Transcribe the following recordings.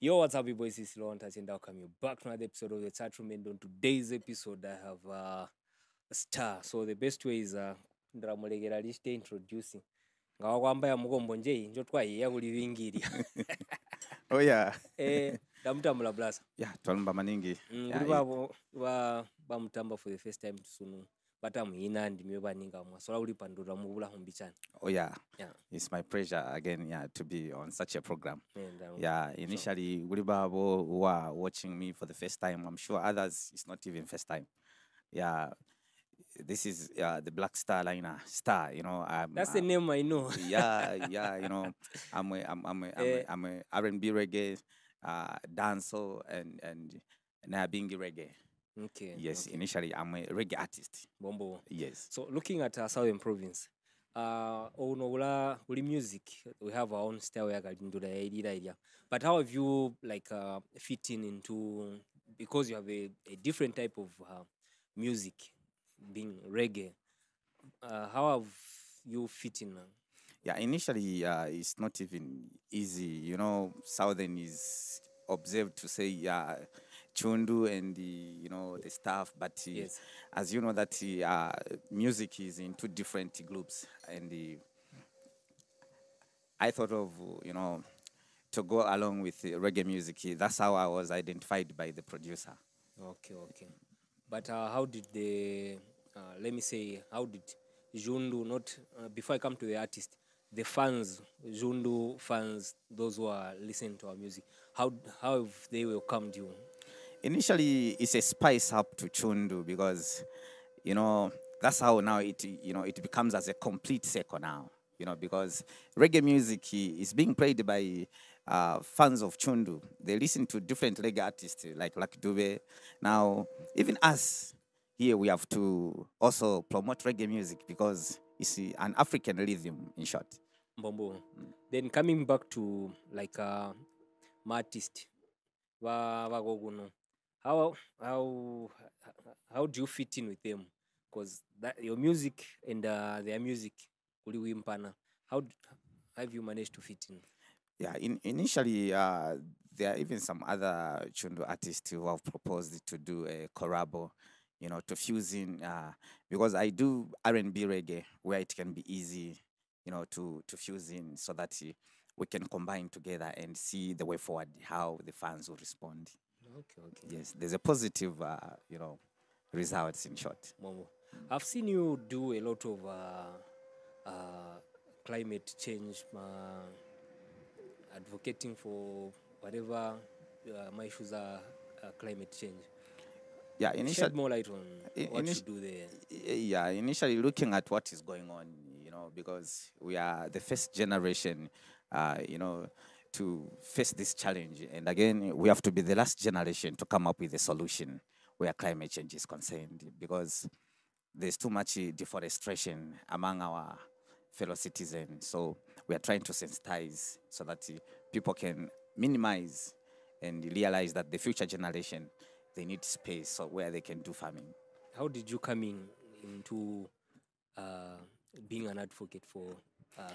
Yo, what's up, people? This is Laurent Touch, and welcome you back to another episode of the Chatroom. And on today's episode, I have a star. So the best way is ndamulegera liste introducing. Ngawa kwamba ya mugombo nje njo twaye yakuli vingiri. Oh yeah. Ndamutambula blasa. Yeah, twalumba maningi. Kuli babo bamutamba for the first time soon. Batamuhina ndimwe baninga mwa. So uli pandura mubula humbichana. Oh yeah. It's my pleasure again, to be on such a program. Initially, Gulibabo who are watching me for the first time. I'm sure others it's not even first time. Yeah, this is the Black Star Liner Star. That's the name I know. I'm a R&B reggae dancer and Nabingi reggae. Okay. Yes, okay. Initially I'm a reggae artist. Bombo. Yes. So looking at Southern Province, uli music, we have our own style area. But how have you fitting into, because you have a different type of music, being reggae? How have you fit in? Yeah, initially it's not even easy. Southern is observed to say Cuundu and the stuff, but yes. As you know that music is in two different groups, and I thought of to go along with reggae music. That's how I was identified by the producer. Okay. But how did how did Cuundu, not before I come to the artist, the fans, Cuundu fans, those who are listening to our music, how have they welcomed you? Initially, it's a spice up to Cuundu because, that's how now it becomes as a complete circle now, because reggae music is being played by fans of Cuundu. They listen to different reggae artists like Dube. Now, even us here, we have to also promote reggae music because it's an African rhythm, in short. Bombo. Then coming back to my artist, how do you fit in with them? Because your music and their music, how have you managed to fit in? Yeah, initially there are even some other Cuundu artists who have proposed to do a collabo, to fuse in, because I do R&B reggae where it can be easy, to fuse in so that we can combine together and see the way forward, how the fans will respond. Okay. Yes, there's a positive, results in short. Momo. I've seen you do a lot of climate change, advocating for whatever my issues are climate change. Yeah, shed more light on what you do there. Yeah, initially looking at what is going on, because we are the first generation, to face this challenge. And again, we have to be the last generation to come up with a solution where climate change is concerned, because there's too much deforestation among our fellow citizens. So we are trying to sensitize so that people can minimize and realize that the future generation, they need space where they can do farming. How did you come into being an advocate for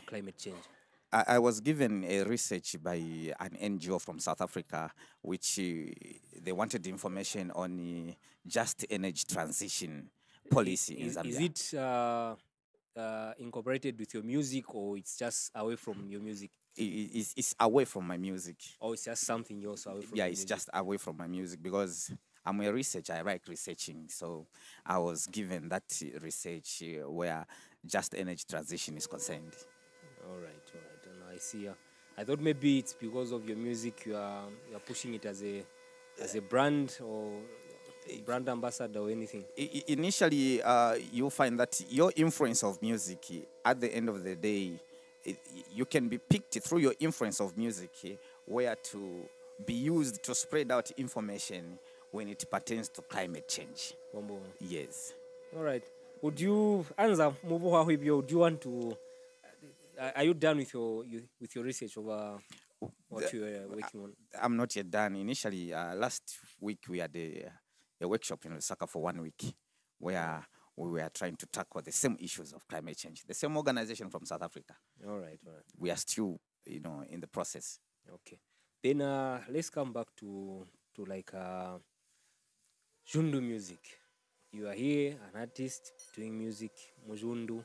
climate change? I was given a research by an NGO from South Africa, which they wanted information on just energy transition policy in Zambia. Is it incorporated with your music, or it's just away from your music? It's away from my music. Or it's just something else away from your music? Just away from my music because I'm a researcher. I like researching. So I was given that research where just energy transition is concerned. All right. And I see. I thought maybe it's because of your music you are pushing it as a brand or brand ambassador or anything. Initially, you'll find that your influence of music, at the end of the day, you can be picked through your influence of music, where to be used to spread out information when it pertains to climate change. Bombo. Yes. All right. Would you answer? Would you want to? Are you done with your research over what you are working on? I'm not yet done. Initially, last week we had a workshop in Lusaka for 1 week where we were trying to tackle the same issues of climate change. The same organization from South Africa. All right. We are still, in the process. Okay. Then let's come back to like Cuundu music. You are here, an artist doing music, Mujundu.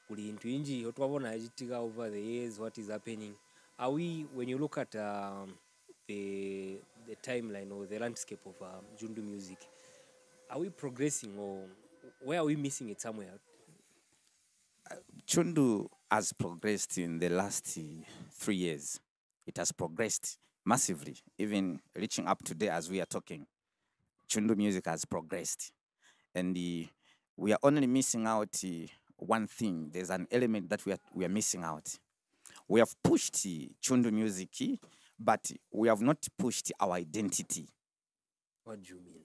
Kuli into inji, otwabona ajitika over the years, what is happening. Are we, when you look at the timeline or the landscape of Jundu music, are we progressing or where are we missing it somewhere? Cuundu has progressed in the last 3 years. It has progressed massively, even reaching up today as we are talking. Cuundu music has progressed. And we are only missing out one thing. There's an element that we are missing out. We have pushed Cuundu music, but we have not pushed our identity. What do you mean?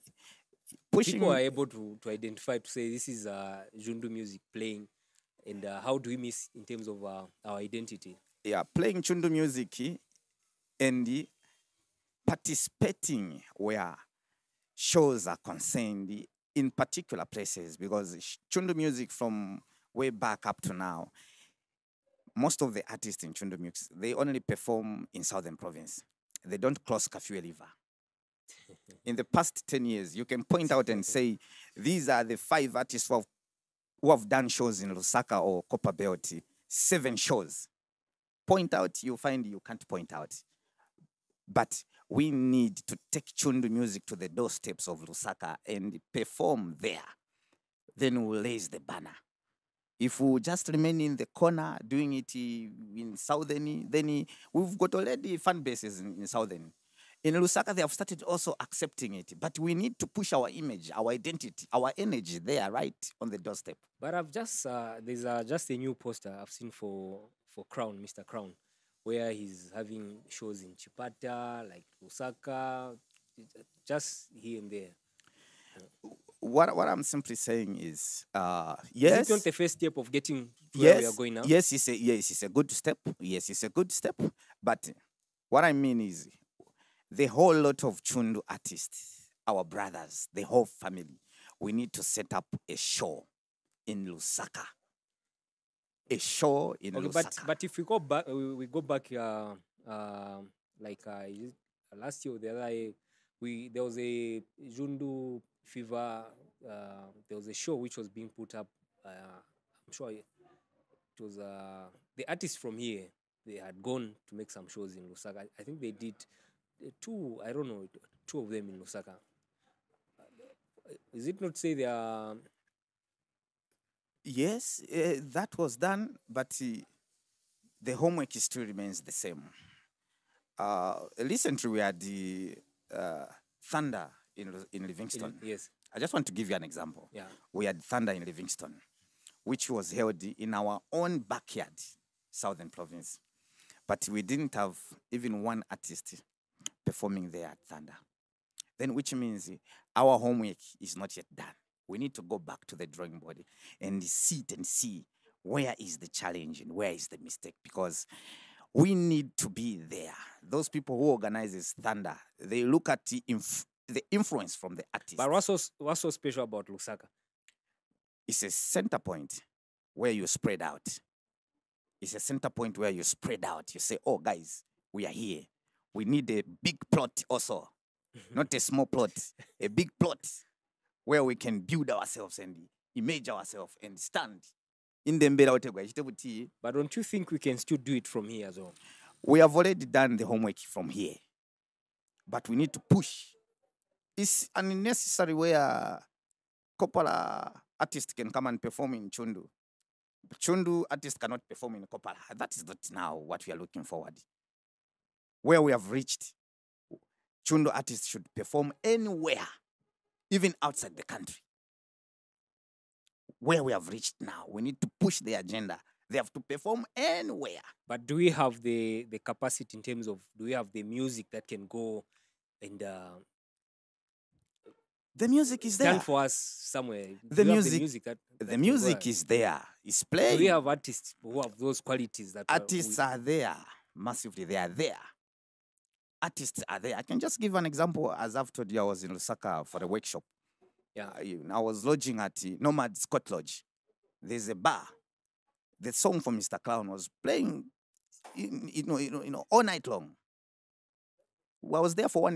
Pushing, People are able to identify, to say this is Jundu music playing, and how do we miss in terms of our identity? yeah, playing Cuundu music and participating where shows are concerned in particular places, because Cuundu music from way back up to now, most of the artists in Cuundu music, they only perform in Southern Province. They don't cross Kafue River. In the past 10 years, you can point out and say, these are the 5 artists who have done shows in Lusaka or Copperbelt, 7 shows. Point out, you find you can't point out. But we need to take Cuundu music to the doorsteps of Lusaka and perform there. Then we'll raise the banner. If we just remain in the corner doing it in Southern, then we've got already fan bases in Southern. In Lusaka, they have started also accepting it. But we need to push our image, our identity, our energy there, right on the doorstep. But I've just, there's just a new poster I've seen for Crown, Mr. Crown, where he's having shows in Chipata, like Lusaka, just here and there. What I'm simply saying is, Is yes. it not the first step of getting to where we are going now? Yes, it's a good step. Yes, it's a good step. But what I mean is, the whole lot of Cuundu artists, our brothers, the whole family, we need to set up a show in Lusaka. A show in Lusaka. But if we go back, like last year or the other year, there was a Jundu Fever. There was a show which was being put up. I'm sure it was the artists from here. They had gone to make some shows in Lusaka. I think they did 2. I don't know, 2 of them in Lusaka. Is it not say they are? Yes, that was done, but the homework still remains the same. Recently, we had the Thunder in Livingston. Yes. I just want to give you an example. Yeah. We had Thunder in Livingston, which was held in our own backyard, Southern Province. But we didn't have even one artist performing there at Thunder. Then, which means our homework is not yet done. We need to go back to the drawing board and sit and see where is the challenge and where is the mistake, because we need to be there. Those people who organizes Thunder, they look at the influence from the artists. But what's so special about Lusaka? It's a center point where you spread out. It's a center point where you spread out. You say, oh, guys, we are here. We need a big plot also, not a small plot, a big plot where we can build ourselves and image ourselves and stand in the mbera. But don't you think we can still do it from here as well? We have already done the homework from here, but we need to push. It's unnecessary where Kopala artists can come and perform in Cuundu. Cuundu artists cannot perform in Kopala. That is not now what we are looking forward. Where we have reached, Cuundu artists should perform anywhere, even outside the country. Where we have reached now, we need to push the agenda. They have to perform anywhere. But do we have the capacity in terms of, do we have the music that can go and the music is there. stand for us somewhere? The music is is there. It's playing. Do we have artists who have those qualities? That artists are there massively. They are there. Artists are there. I can just give an example. As I've told you, I was in Lusaka for a workshop. Yeah. I was lodging at Nomad Scott Lodge. There's a bar. The song from Mr. Clown was playing, all night long. I was there for one